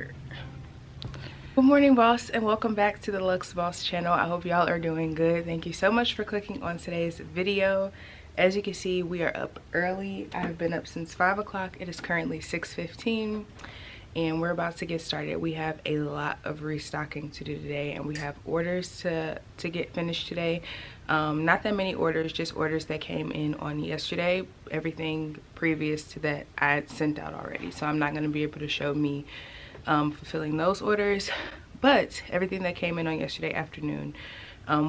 start. Good morning, boss, and welcome back to the Luxe Boss Channel. I hope y'all are doing good. Thank you so much for clicking on today's video. As you can see, we are up early. I've been up since 5 o'clock. It is currently 6:15 and we're about to get started. We have a lot of restocking to do today, and we have orders to get finished today. Not that many orders, just orders that came in on yesterday. Everything previous to that I had sent out already, so I'm not going to be able to show me fulfilling those orders, but everything that came in on yesterday afternoon,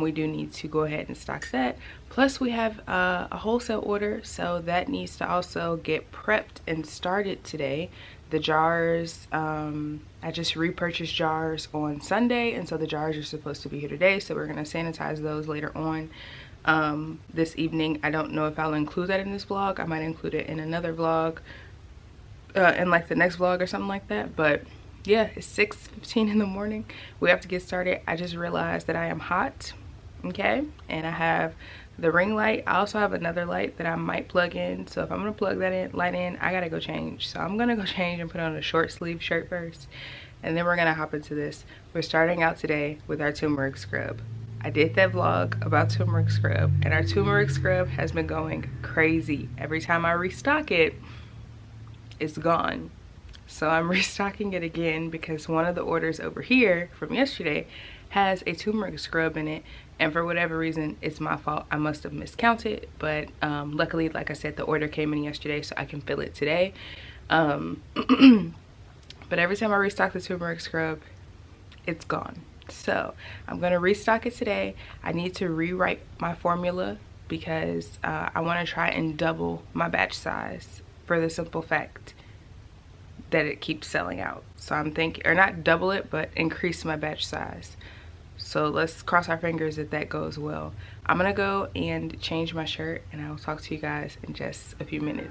we do need to go ahead and stock that. Plus we have a wholesale order, so that needs to also get prepped and started today. The jars, I just repurchased jars on Sunday, and so the jars are supposed to be here today, so we're going to sanitize those later on this evening. I don't know if I'll include that in this vlog. I might include it in another vlog, in like the next vlog or something like that. But yeah, it's 6:15 in the morning. We have to get started. I just realized that I am hot, okay, and I have the ring light. I also have another light that I might plug in, so if I'm gonna plug that light in, I gotta go change. So I'm gonna go change and put on a short sleeve shirt first, and then we're gonna hop into this. We're starting out today with our turmeric scrub. I did that vlog about turmeric scrub, and our turmeric scrub has been going crazy. Every time I restock it, it's gone. So I'm restocking it again because one of the orders over here from yesterday has a turmeric scrub in it, and for whatever reason, it's my fault. I must have miscounted, but luckily, like I said, the order came in yesterday, so I can fill it today. But every time I restock the turmeric scrub, it's gone. So I'm gonna restock it today. I need to rewrite my formula because I want to try and double my batch size, for the simple fact that it keeps selling out. So I'm thinking, or not double it, but increase my batch size. So let's cross our fingers that that goes well. I'm gonna go and change my shirt, and I will talk to you guys in just a few minutes.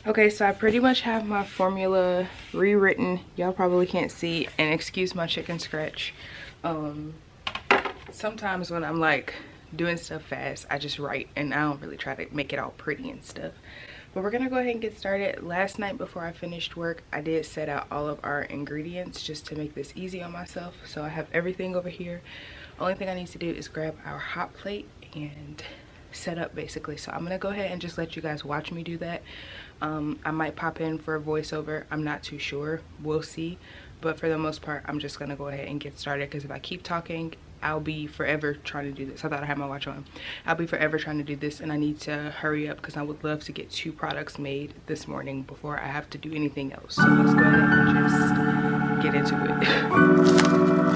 Okay, so I pretty much have my formula rewritten. Y'all probably can't see, and excuse my chicken scratch. Sometimes when I'm like doing stuff fast, I just write and I don't really try to make it all pretty and stuff. But we're gonna go ahead and get started. Last night before I finished work, I did set out all of our ingredients just to make this easy on myself. So I have everything over here. Only thing I need to do is grab our hot plate and set up basically. So I'm gonna go ahead and just let you guys watch me do that. I might pop in for a voiceover, I'm not too sure, we'll see. But for the most part, I'm just gonna go ahead and get started, because if I keep talking, I'll be forever trying to do this. I thought I had my watch on. I'll be forever trying to do this, and I need to hurry up because I would love to get 2 products made this morning before I have to do anything else. So let's go ahead and just get into it.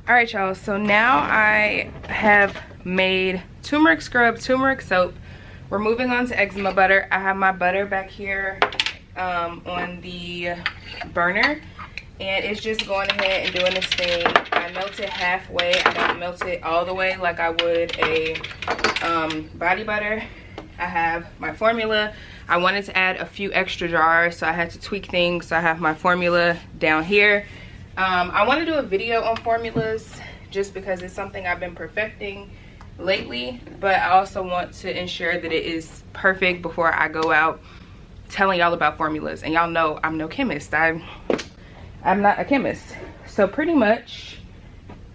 All right, y'all, so now I have made turmeric scrub, turmeric soap. We're moving on to eczema butter. I have my butter back here on the burner, and it's just going ahead and doing this thing. I melt it halfway. I don't melt it all the way like I would a body butter. I have my formula. I wanted to add a few extra jars, so I had to tweak things. So I have my formula down here. I want to do a video on formulas just because it's something I've been perfecting lately, but I also want to ensure that it is perfect before I go out telling y'all about formulas. And y'all know I'm no chemist. I'm not a chemist. So pretty much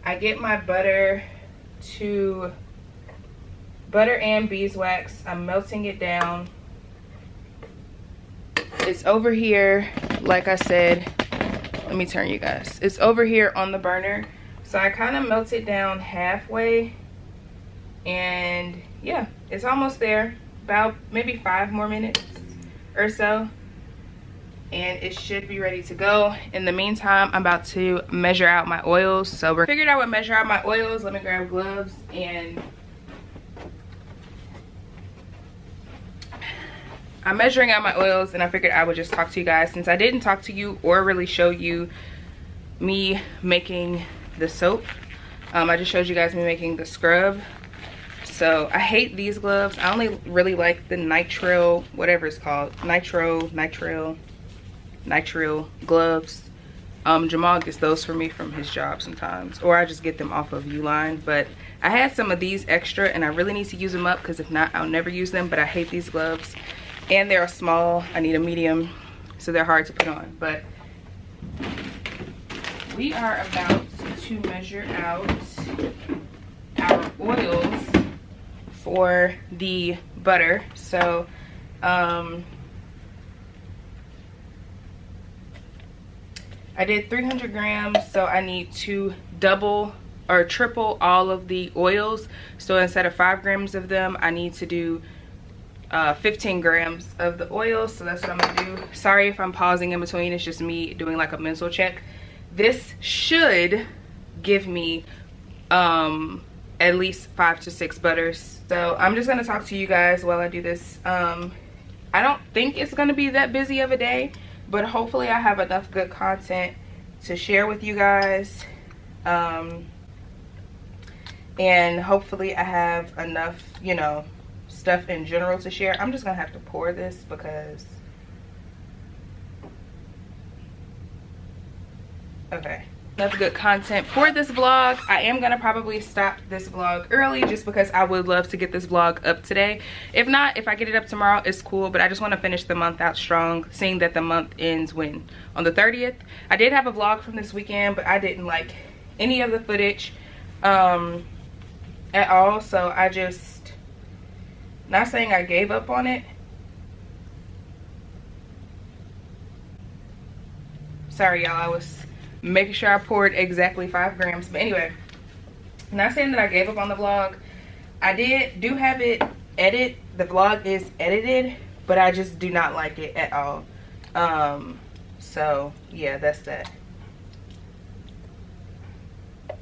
I get my butter and beeswax. I'm melting it down. It's over here, like I said. Let me turn you guys. It's over here on the burner. So I kind of melt it down halfway. And yeah, it's almost there. About maybe 5 more minutes or so. And it should be ready to go. In the meantime, I'm about to measure out my oils. So we figured I would measure out my oils. Let me grab gloves. And I'm measuring out my oils, and I figured I would just talk to you guys since I didn't talk to you or really show you me making the soap. I just showed you guys me making the scrub. So I hate these gloves. I only really like the nitrile, whatever it's called, nitrile gloves. Jamal gets those for me from his job sometimes, or I just get them off of Uline. But I had some of these extra, and I really need to use them up because if not, I'll never use them. But I hate these gloves. And they're small. I need a medium, so they're hard to put on. But we are about to measure out our oils for the butter. So I did 300 grams, so I need to double or triple all of the oils. So instead of 5 grams of them, I need to do 15 grams of the oil. So that's what I'm gonna do. Sorry if I'm pausing in between. It's just me doing like a mental check. This should give me at least 5 to 6 butters. So I'm just gonna talk to you guys while I do this. I don't think it's gonna be that busy of a day, but hopefully I have enough good content to share with you guys. And hopefully I have enough, you know, stuff in general to share. I'm just gonna have to pour this because okay, enough good content for this vlog. I am gonna probably stop this vlog early just because I would love to get this vlog up today. If not, if I get it up tomorrow, it's cool, but I just want to finish the month out strong, seeing that the month ends when on the 30th. I did have a vlog from this weekend, but I didn't like any of the footage at all, so I just, not saying I gave up on it. Sorry y'all, I was making sure I poured exactly 5 grams. But anyway, not saying that I gave up on the vlog. I do have it edited. The vlog is edited, but I just do not like it at all. So yeah, that's that. I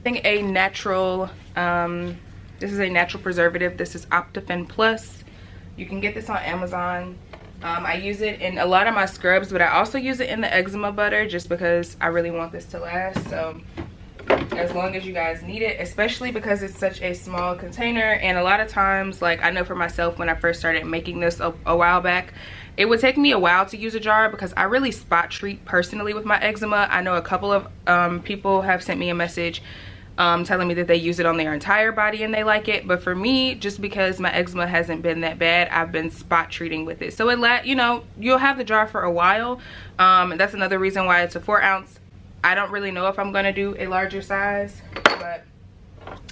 think a natural, this is a natural preservative. This is Optifin Plus. You can get this on Amazon. I use it in a lot of my scrubs, but I also use it in the eczema butter just because I really want this to last. So as long as you guys need it, especially because it's such a small container. And a lot of times, like I know for myself, when I first started making this a while back, it would take me a while to use a jar because I really spot treat personally with my eczema. I know a couple of people have sent me a message telling me that they use it on their entire body and they like it. But for me, just because my eczema hasn't been that bad, I've been spot treating with it. So you know, you'll have the jar for a while. And that's another reason why it's a 4 ounce. I don't really know if I'm gonna do a larger size, but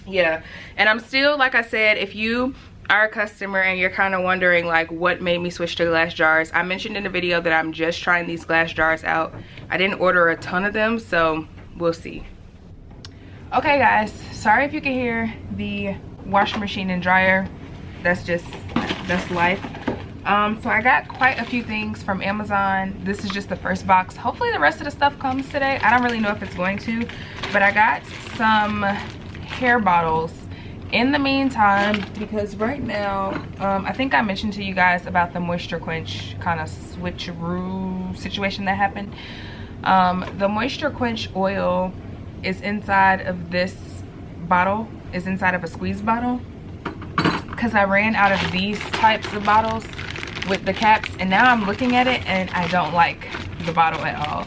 yeah. And I'm still, like I said, if you are a customer and you're kind of wondering like what made me switch to glass jars, I mentioned in the video that I'm just trying these glass jars out. I didn't order a ton of them, so we'll see. Okay guys, sorry if you can hear the washing machine and dryer. That's life. So I got quite a few things from Amazon. This is just the first box. Hopefully the rest of the stuff comes today. I don't really know if it's going to, but I got some hair bottles in the meantime, because right now, I think I mentioned to you guys about the moisture quench kind of switcheroo situation that happened. The moisture quench oil is inside of this bottle, is inside of a squeeze bottle, because I ran out of these types of bottles with the caps, and now I'm looking at it and I don't like the bottle at all.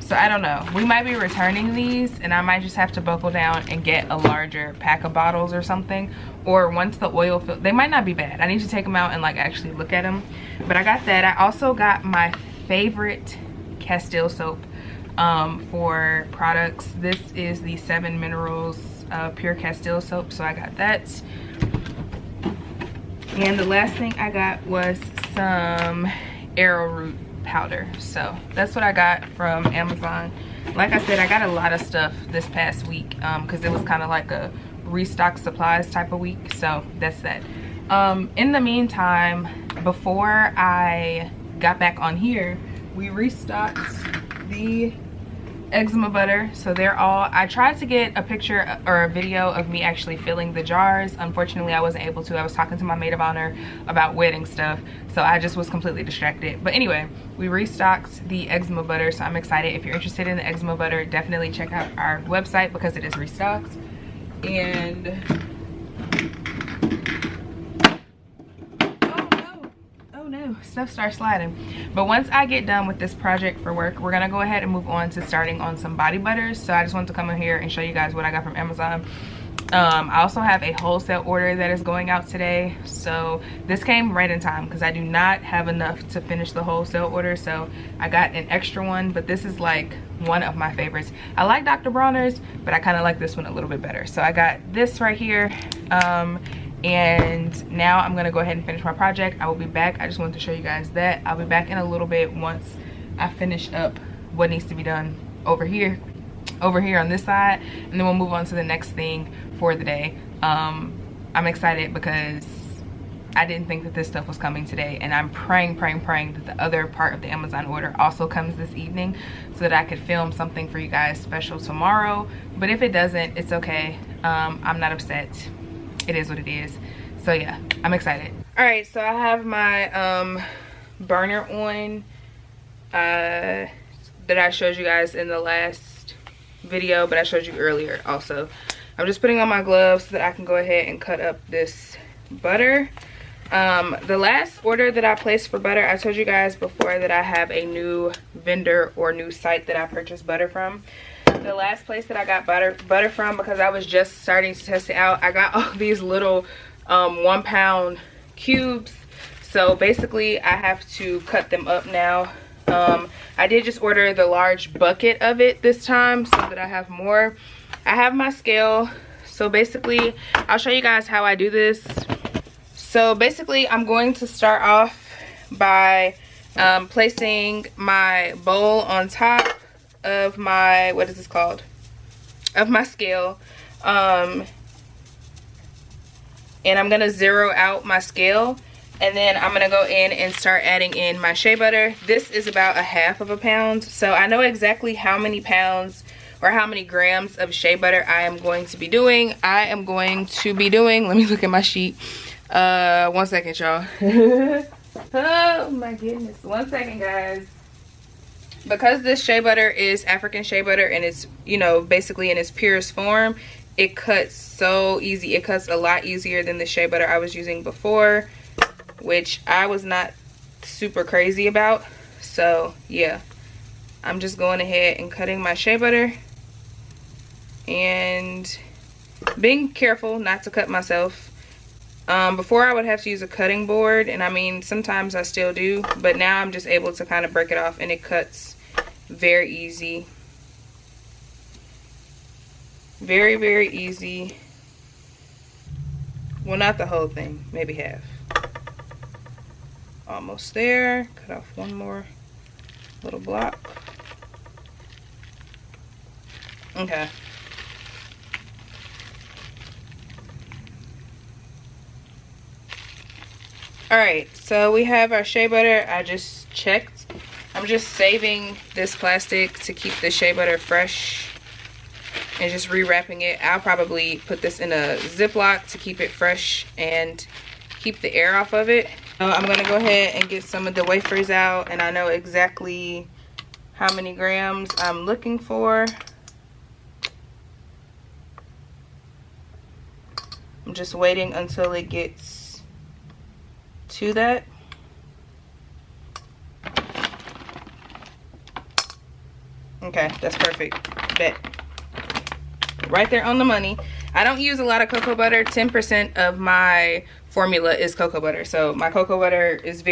So I don't know, we might be returning these, and I might just have to buckle down and get a larger pack of bottles or something. Or once the oil fills, they might not be bad. I need to take them out and like actually look at them. But I got that. I also got my favorite Castile soap for products. This is the 7 Minerals pure Castile soap, so I got that. And the last thing I got was some arrowroot powder. So that's what I got from Amazon. Like I said, I got a lot of stuff this past week because it was kind of like a restock supplies type of week. So that's that. In the meantime, before I got back on here, we restocked the eczema butter. So they're all, I tried to get a picture or a video of me actually filling the jars. Unfortunately, I wasn't able to. I was talking to my maid of honor about wedding stuff, so I just was completely distracted. But anyway, we restocked the eczema butter, so I'm excited. If you're interested in the eczema butter, definitely check out our website because it is restocked. And no, stuff starts sliding. But once I get done with this project for work, we're gonna go ahead and move on to starting on some body butters. So I just wanted to come in here and show you guys what I got from Amazon. I also have a wholesale order that is going out today, so this came right in time because I do not have enough to finish the wholesale order. So I got an extra one, but this is like one of my favorites. I like Dr. Bronner's, but I kind of like this one a little bit better. So I got this right here. And now I'm gonna go ahead and finish my project. I will be back. I just wanted to show you guys that. I'll be back in a little bit once I finish up what needs to be done over here on this side, and then we'll move on to the next thing for the day. I'm excited because I didn't think that this stuff was coming today, and I'm praying that the other part of the Amazon order also comes this evening so that I could film something for you guys special tomorrow. But if it doesn't, it's okay. I'm not upset. It is what it is. So yeah, I'm excited. All right, so I have my burner on that I showed you guys in the last video, but I showed you earlier also. I'm just putting on my gloves so that I can go ahead and cut up this butter. The last order that I placed for butter, I told you guys before that I have a new vendor or new site that I purchased butter from. The last place that I got butter from, because I was just starting to test it out, I got all these little 1 pound cubes. So basically I have to cut them up now. I did just order the large bucket of it this time so that I have more. I have my scale, so basically I'll show you guys how I do this. So basically I'm going to start off by placing my bowl on top of my, what is this called, of my scale, and I'm gonna zero out my scale, and then I'm gonna go in and start adding in my shea butter. This is about 1/2 pound, so I know exactly how many pounds or how many grams of shea butter I am going to be doing. I am going to be doing, let me look at my sheet. 1 second, y'all. Oh my goodness, 1 second, guys. Because this shea butter is African shea butter and it's, you know, basically in its purest form, it cuts so easy. It cuts a lot easier than the shea butter I was using before, which I was not super crazy about. So yeah, I'm just going ahead and cutting my shea butter and being careful not to cut myself. Before I would have to use a cutting board, and I mean sometimes I still do, but now I'm just able to kind of break it off and it cuts very easy. Very easy. Well, not the whole thing, maybe half. Almost there. Cut off one more little block. Okay. All right, so we have our shea butter. I just checked. I'm just saving this plastic to keep the shea butter fresh and just rewrapping it. I'll probably put this in a Ziploc to keep it fresh and keep the air off of it. So I'm gonna go ahead and get some of the wafers out, and I know exactly how many grams I'm looking for. I'm just waiting until it gets to that. Okay, that's perfect. Bet. Right there on the money. I don't use a lot of cocoa butter. 10% of my formula is cocoa butter. So my cocoa butter is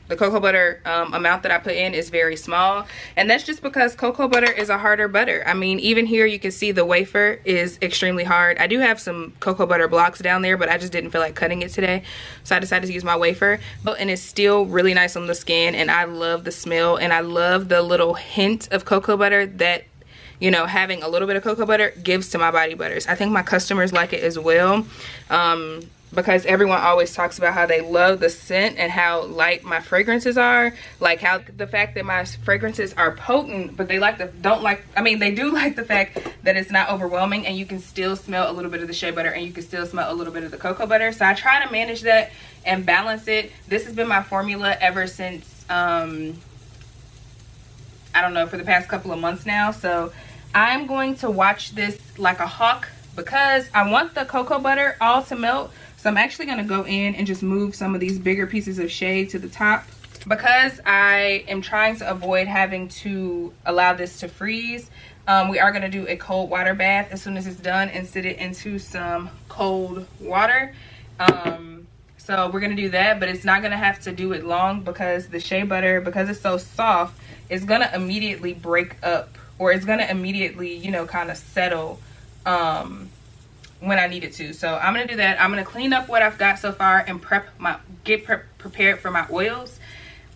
the cocoa butter amount that I put in is very small. And that's just because cocoa butter is a harder butter. I mean, even here you can see the wafer is extremely hard. I do have some cocoa butter blocks down there, but I just didn't feel like cutting it today. So I decided to use my wafer. And it's still really nice on the skin, and I love the smell, and I love the little hint of cocoa butter that, you know, having a little bit of cocoa butter gives to my body butters. I think my customers like it as well, because everyone always talks about how they love the scent and how light my fragrances are. Like how the fact that my fragrances are potent, but they they do like the fact that it's not overwhelming, and you can still smell a little bit of the shea butter, and you can still smell a little bit of the cocoa butter. So I try to manage that and balance it. This has been my formula ever since, I don't know, for the past couple of months now. So I'm going to watch this like a hawk, because I want the cocoa butter all to melt. So I'm actually going to go in and just move some of these bigger pieces of shea to the top, because I am trying to avoid having to allow this to freeze. We are going to do a cold water bath as soon as it's done and sit it into some cold water. So we're going to do that, but it's not going to have to do it long, because the shea butter, because it's so soft, it's going to immediately break up, or it's going to immediately, you know, kind of settle when I need it to. So I'm going to do that. I'm going to clean up what I've got so far and get prepared for my oils.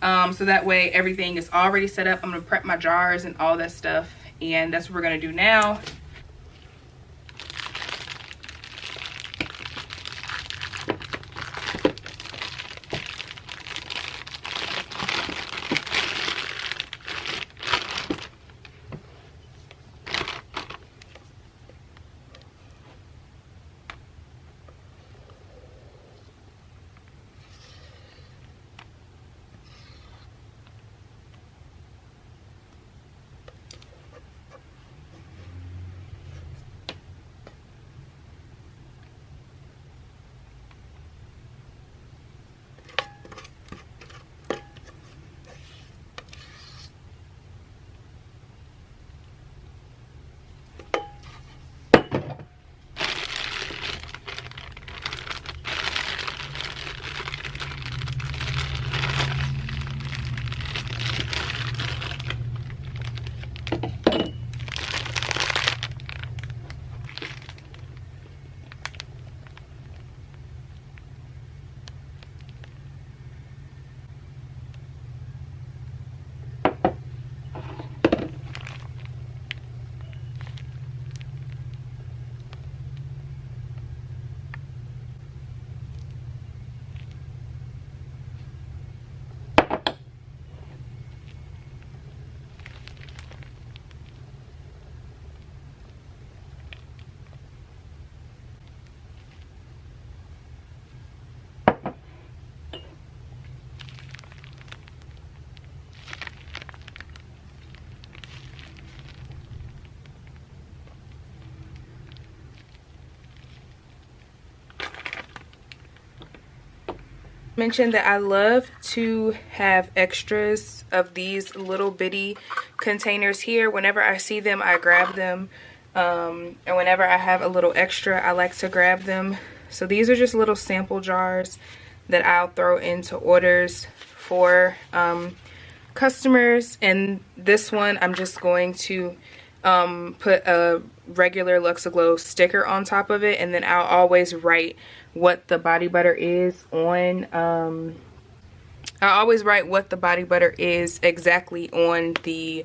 So that way everything is already set up. I'm going to prep my jars and all that stuff, and that's what we're going to do now. Mentioned that I love to have extras of these little bitty containers here. Whenever I see them, I grab them, and whenever I have a little extra, I like to grab them. So these are just little sample jars that I'll throw into orders for customers. And this one, I'm just going to put a regular Luxe Glow sticker on top of it, and then I'll always write what the body butter is on I always write what the body butter is exactly on the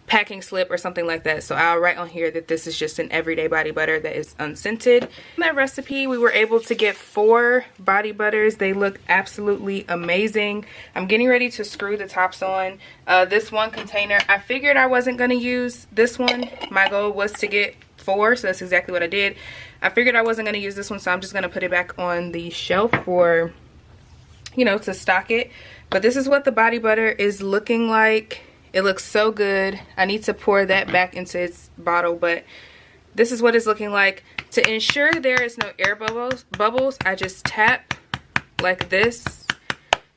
packing slip or something like that. So I'll write on here that this is just an everyday body butter that is unscented. In that recipe, we were able to get 4 body butters. They look absolutely amazing. I'm getting ready to screw the tops on. This one container, I figured I wasn't going to use this one. My goal was to get 4, so that's exactly what I did. I figured I wasn't going to use this one, so I'm just going to put it back on the shelf for, you know, to stock it. But this is what the body butter is looking like. It looks so good. I need to pour that back into its bottle, but this is what it's looking like. To ensure there is no air bubbles, I just tap like this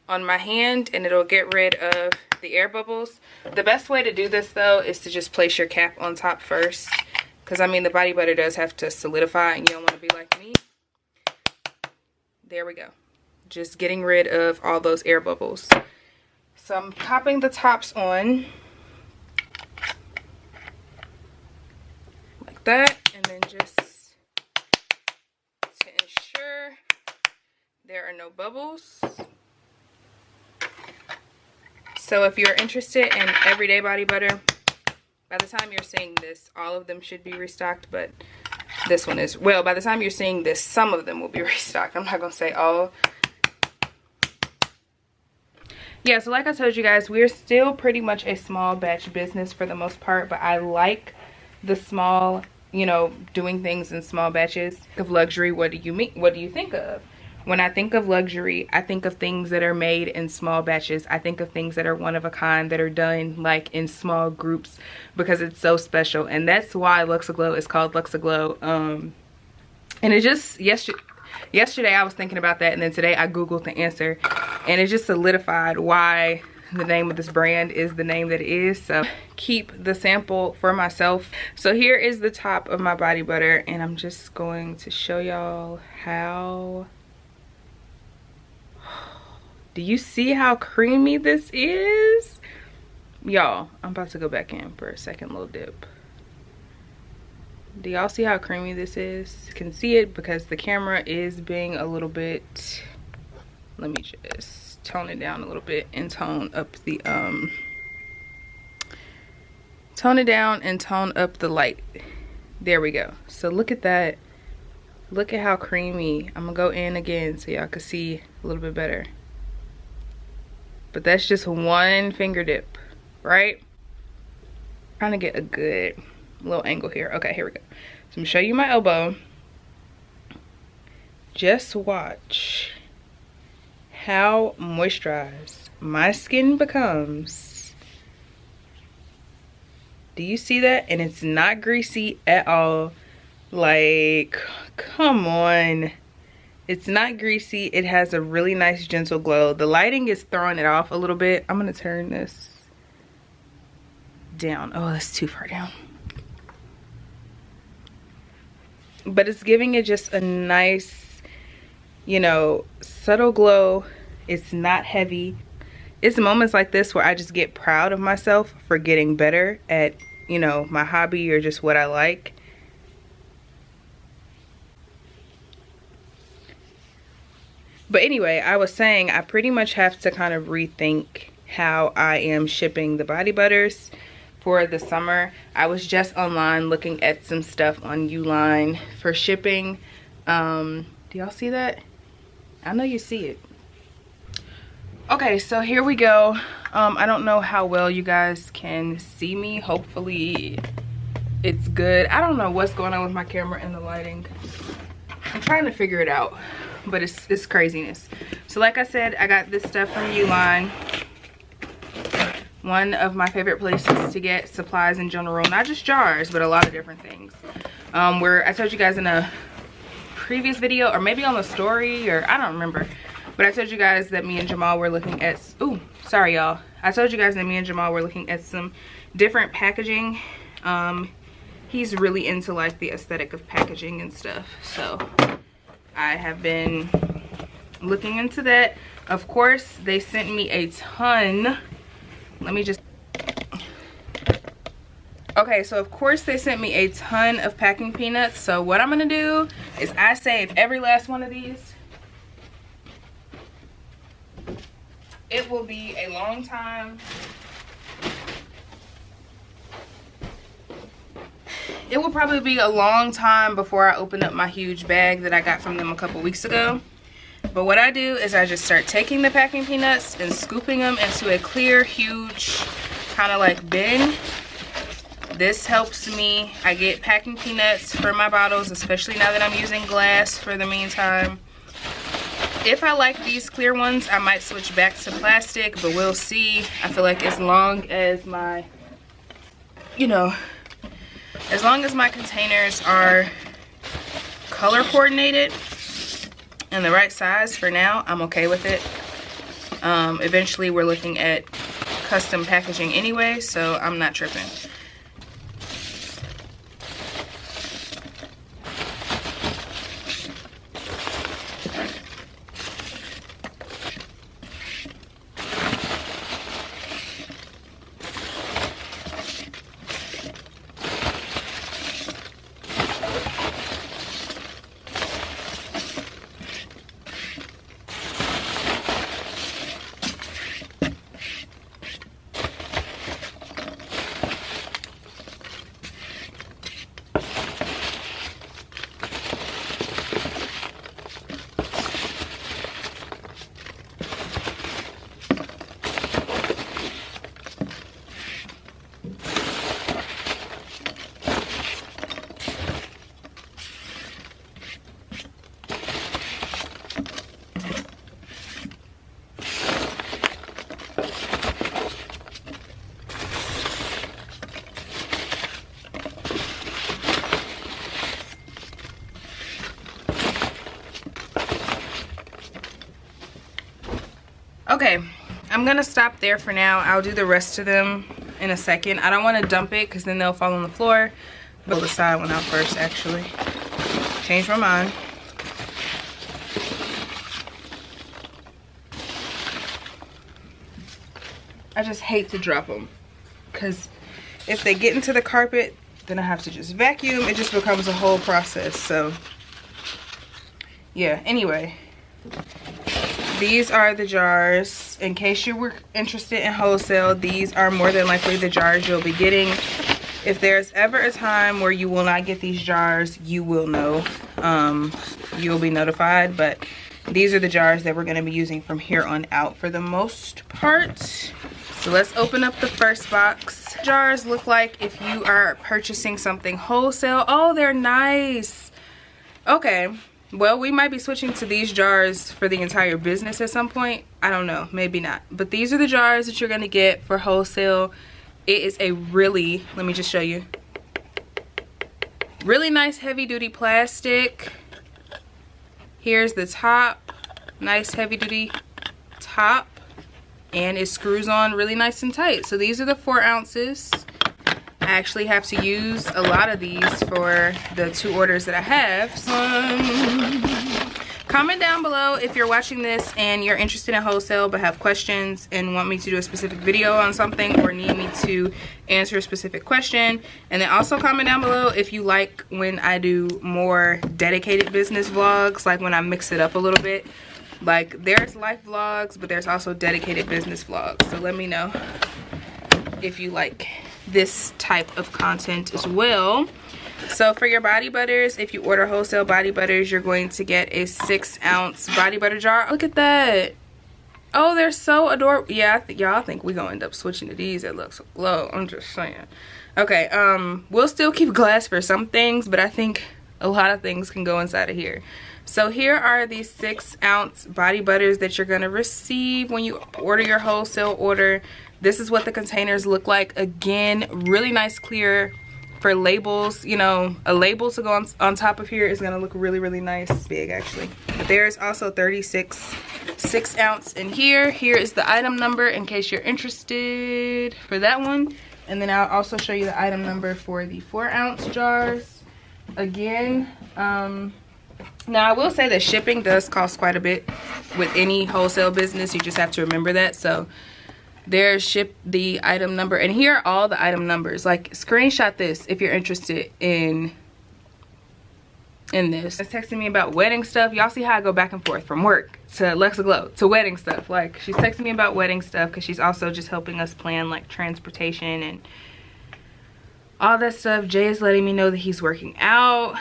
on my hand and it'll get rid of the air bubbles. The best way to do this though is to just place your cap on top first, because I mean the body butter does have to solidify and you don't want to be like me. There we go. Just getting rid of all those air bubbles. So I'm popping the tops on like that, and then just to ensure there are no bubbles. So if you're interested in everyday body butter, by the time you're seeing this, all of them should be restocked, but this one is, well, by the time you're seeing this, some of them will be restocked. I'm not gonna say all. Yeah, so like I told you guys, we're still pretty much a small batch business for the most part, but I like the small, you know, doing things in small batches. Of luxury, what do you mean? What do you think of? When I think of luxury, I think of things that are made in small batches. I think of things that are one of a kind, that are done like in small groups, because it's so special. And that's why Luxe Glow is called Luxe Glow. And it just, yesterday I was thinking about that, and then today I googled the answer, and it just solidified why the name of this brand is the name that it is. So keep the sample for myself. So here is the top of my body butter, and I'm just going to show y'all how. Do you see how creamy this is? Y'all, I'm about to go back in for a second little dip. Do y'all see how creamy this is? You can see it because the camera is being a little bit, let me just tone it down a little bit and tone up the tone it down and tone up the light. There we go. So look at that. Look at how creamy. I'm gonna go in again so y'all can see a little bit better. But that's just one finger dip, right? Trying to get a good little angle here. Okay, here we go. So I'm gonna show you my elbow. Just watch how moisturized my skin becomes. Do you see that? And it's not greasy at all. Like, come on. It's not greasy. It has a really nice gentle glow. The lighting is throwing it off a little bit. I'm gonna turn this down. Oh, that's too far down. But it's giving it just a nice, you know, subtle glow. It's not heavy. It's moments like this where I just get proud of myself for getting better at, you know, my hobby or just what I like. But anyway, I was saying I pretty much have to kind of rethink how I am shipping the body butters for the summer. I was just online looking at some stuff on Uline for shipping. Do y'all see that? I know you see it. Okay, so here we go. I don't know how well you guys can see me. Hopefully it's good. I don't know what's going on with my camera and the lighting. I'm trying to figure it out, but it's craziness. So like I said, I got this stuff from Uline. One of my favorite places to get supplies in general, not just jars, but a lot of different things. Where I told you guys in a previous video, or maybe on the story, or I don't remember, but I told you guys that me and Jamal were looking at, ooh, sorry y'all. I told you guys that me and Jamal were looking at some different packaging. He's really into like the aesthetic of packaging and stuff, so I have been looking into that. Of course, they sent me a ton. Let me just, okay, so of course they sent me a ton of packing peanuts. So what I'm gonna do is I save every last one of these. It will be a long time it will probably be a long time before I open up my huge bag that I got from them a couple weeks ago. But what I do is I just start taking the packing peanuts and scooping them into a clear, huge, kind of like bin. This helps me. I get packing peanuts for my bottles, especially now that I'm using glass for the meantime. If I like these clear ones, I might switch back to plastic, but we'll see. I feel like as long as my, you know, as long as my containers are color coordinated and the right size for now, I'm okay with it. Eventually we're looking at custom packaging anyway, so I'm not tripping. Okay, I'm gonna stop there for now. I'll do the rest of them in a second. I don't want to dump it because then they'll fall on the floor. Pull the side one out first, actually. Change my mind. I just hate to drop them because if they get into the carpet, then I have to just vacuum. It just becomes a whole process. So yeah, anyway, these are the jars. In case you were interested in wholesale, these are more than likely the jars you'll be getting. If there's ever a time where you will not get these jars, you will know. You'll be notified, but these are the jars that we're going to be using from here on out for the most part. So let's open up the first box. Jars look like if you are purchasing something wholesale. Oh, they're nice. Okay. Well, we might be switching to these jars for the entire business at some point. I don't know, maybe not. But these are the jars that you're gonna get for wholesale. It is a really, let me just show you. Really nice heavy duty plastic. Here's the top, nice heavy duty top. And it screws on really nice and tight. So these are the 4 ounces. I actually have to use a lot of these for the 2 orders that I have. Comment down below if you're watching this and you're interested in wholesale but have questions and want me to do a specific video on something or need me to answer a specific question. And then also comment down below if you like when I do more dedicated business vlogs, like when I mix it up a little bit. Like there's life vlogs, but there's also dedicated business vlogs. So let me know if you like this type of content as well. So for your body butters, if you order wholesale body butters, you're going to get a 6-ounce body butter jar. Look at that. Oh, they're so adorable. Yeah, y'all think we're gonna end up switching to these at Luxe Glow. I'm just saying. Okay, we'll still keep glass for some things, but I think a lot of things can go inside of here. So here are these 6-ounce body butters that you're gonna receive when you order your wholesale order. This is what the containers look like. Again, really nice clear for labels. You know, a label to go on top of here is gonna look really, really nice. Big actually. But there's also 36 6-ounce in here. Here is the item number in case you're interested for that one. And then I'll also show you the item number for the 4-ounce jars. Again, now I will say that shipping does cost quite a bit with any wholesale business. You just have to remember that. So there's the item number, and here are all the item numbers. Like, screenshot this if you're interested in this. It's texting me about wedding stuff. Y'all see how I go back and forth from work to Luxe Glow to wedding stuff. Like, she's texting me about wedding stuff because she's also just helping us plan like transportation and all that stuff. Jay is letting me know that he's working out.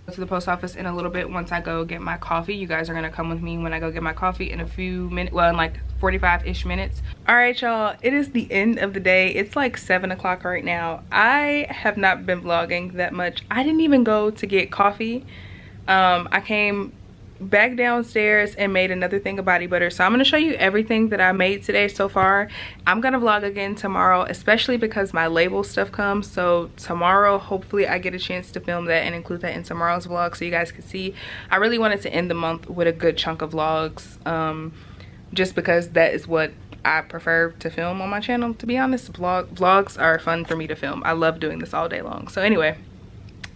Go to the post office in a little bit once I go get my coffee. You guys are gonna come with me when I go get my coffee in a few minutes, well, in like 45-ish minutes. All right, y'all, it is the end of the day. It's like 7 o'clock right now. I have not been vlogging that much. I didn't even go to get coffee. I came back downstairs and made another thing of body butter. So I'm going to show you everything that I made today so far. I'm going to vlog again tomorrow, especially because my label stuff comes. So tomorrow, hopefully I get a chance to film that and include that in tomorrow's vlog so you guys can see. I really wanted to end the month with a good chunk of vlogs, just because that is what I prefer to film on my channel. To be honest, vlogs are fun for me to film. I love doing this all day long. So anyway,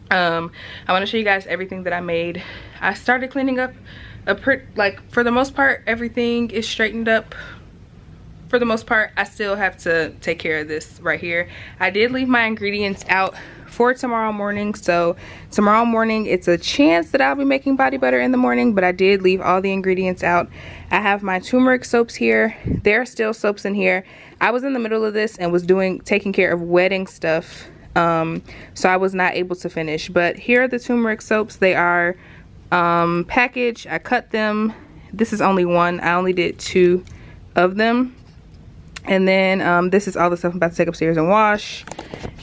I want to show you guys everything that I made. I started cleaning up like for the most part everything is straightened up. For the most part, I still have to take care of this right here. I did leave my ingredients out for tomorrow morning, so tomorrow morning it's a chance that I'll be making body butter in the morning, but I did leave all the ingredients out. I have my turmeric soaps here. There are still soaps in here. I was in the middle of this and was taking care of wedding stuff, so I was not able to finish. But here are the turmeric soaps. They are packaged. I cut them. This is only one. I only did 2 of them. And then this is all the stuff I'm about to take upstairs and wash.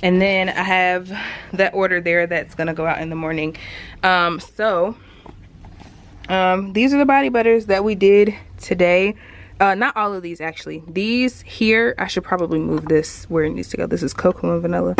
And then I have that order there that's gonna go out in the morning. These are the body butters that we did today. Not all of these actually. These here, I should probably move this where it needs to go. This is cocoa and vanilla.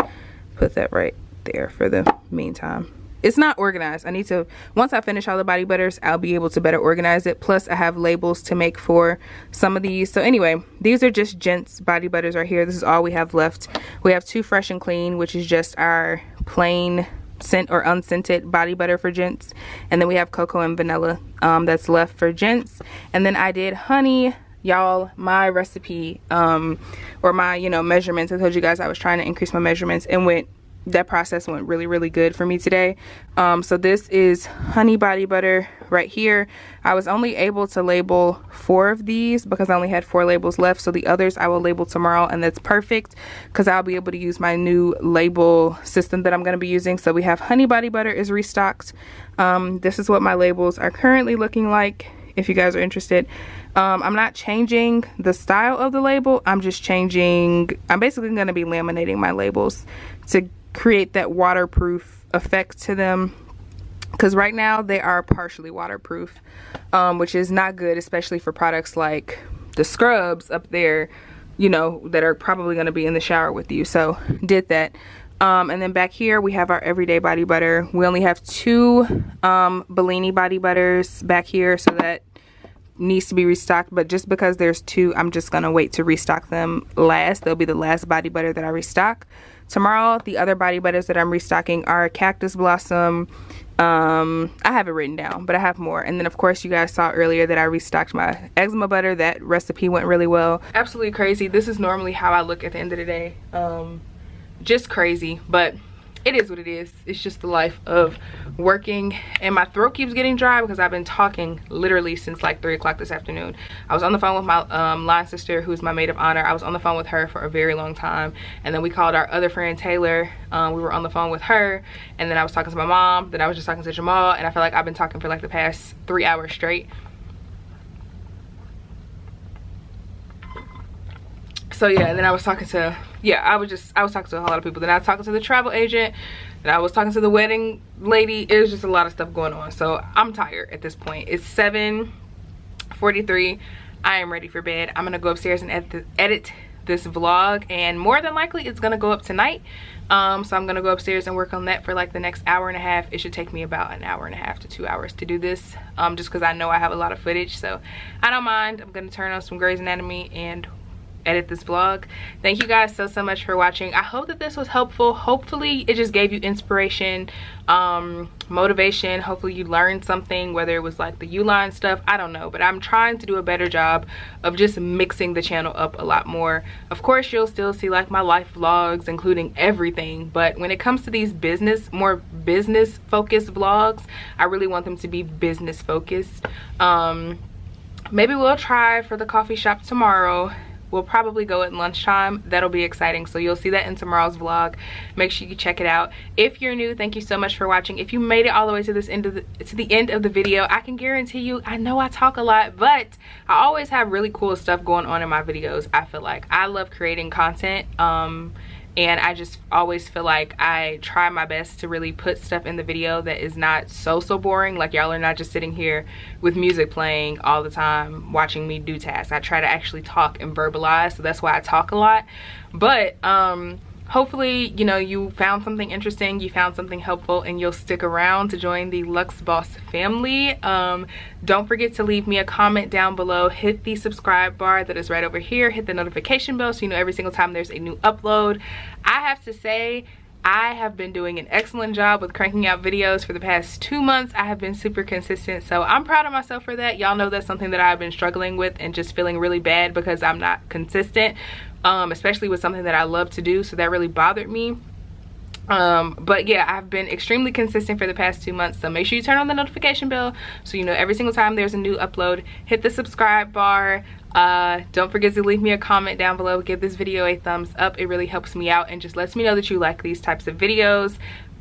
Put that right there for the meantime. It's not organized. I need to, once I finish all the body butters, I'll be able to better organize it. Plus I have labels to make for some of these. So anyway, these are just gents body butters right here. This is all we have left. We have 2 fresh and clean, which is just our plain scent or unscented body butter for gents. And then we have cocoa and vanilla that's left for gents. And then I did honey. Y'all, my recipe or my, you know, measurements, I told you guys I was trying to increase my measurements, and that process went really good for me today. So this is honey body butter right here. I was only able to label 4 of these because I only had 4 labels left, so the others I will label tomorrow, and that's perfect because I'll be able to use my new label system that I'm going to be using. So we have honey body butter is restocked. This is what my labels are currently looking like, if you guys are interested. I'm not changing the style of the label. I'm basically going to be laminating my labels to create that waterproof effect to them, because right now they are partially waterproof, which is not good, especially for products like the scrubs up there, you know, that are probably going to be in the shower with you. So did that. And then back here we have our everyday body butter. We only have 2 Bellini body butters back here, so that needs to be restocked. But just because there's 2, I'm just gonna wait to restock them last. They'll be the last body butter that I restock tomorrow. The other body butters that I'm restocking are cactus blossom. I have it written down, but I have more. And then of course you guys saw earlier that I restocked my eczema butter. That recipe went really well. Absolutely crazy. This is normally how I look at the end of the day. Just crazy, but it is what it is. It's just the life of working, and my throat keeps getting dry because I've been talking literally since like 3 o'clock this afternoon. I was on the phone with my line sister, who's my maid of honor. I was on the phone with her for a very long time, and then we called our other friend Taylor. We were on the phone with her, and then I was talking to my mom. Then I was just talking to Jamal, and I feel like I've been talking for like the past 3 hours straight. So yeah, and then I was talking to, I was talking to a lot of people. Then I was talking to the travel agent, and I was talking to the wedding lady. It was just a lot of stuff going on. So I'm tired at this point. It's 7:43. I am ready for bed. I'm gonna go upstairs and edit this vlog, and more than likely it's gonna go up tonight. So I'm gonna go upstairs and work on that for like the next hour and a half. It should take me about an hour and a half to 2 hours to do this, just because I know I have a lot of footage, so I don't mind. I'm gonna turn on some Grey's Anatomy and edit this vlog. Thank you guys so much for watching. I hope that this was helpful. Hopefully it just gave you inspiration, motivation. Hopefully you learned something, whether it was like the U-line stuff, I don't know, but I'm trying to do a better job of just mixing the channel up a lot more. Of course you'll still see like my life vlogs, including everything, but when it comes to these more business focused vlogs, I really want them to be business focused. Maybe we'll try for the coffee shop tomorrow. will probably go at lunchtime. That'll be exciting, so you'll see that in tomorrow's vlog. Make sure you check it out. If you're new, thank you so much for watching. If you made it all the way to the end of the video, I can guarantee you, I know I talk a lot, but I always have really cool stuff going on in my videos. I feel like I love creating content, and I just always feel like I try my best to really put stuff in the video that is not so boring. Like, y'all are not just sitting here with music playing all the time watching me do tasks. I try to actually talk and verbalize, so that's why I talk a lot. But hopefully, you know, you found something interesting, you found something helpful, and you'll stick around to join the Luxe Boss family. Don't forget to leave me a comment down below. Hit the subscribe bar that is right over here. Hit the notification bell so you know every single time there's a new upload. I have to say, I have been doing an excellent job with cranking out videos for the past 2 months. I have been super consistent, so I'm proud of myself for that. Y'all know that's something that I've been struggling with and just feeling really bad because I'm not consistent, especially with something that I love to do, so that really bothered me. But yeah, I've been extremely consistent for the past 2 months, so make sure you turn on the notification bell so you know every single time there's a new upload. Hit the subscribe bar. Don't forget to leave me a comment down below. Give this video a thumbs up. It really helps me out and just lets me know that you like these types of videos.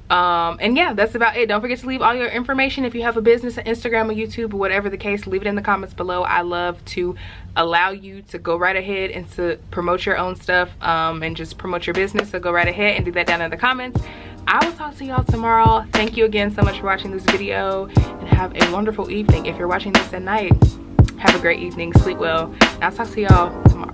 And yeah, that's about it. Don't forget to leave all your information. If you have a business, an Instagram, or YouTube, or whatever the case, leave it in the comments below. I love to allow you to go right ahead and to promote your own stuff, and just promote your business. So go right ahead and do that down in the comments. I will talk to y'all tomorrow. Thank you again so much for watching this video, and have a wonderful evening. If you're watching this at night, have a great evening, sleep well, and I'll talk to y'all tomorrow.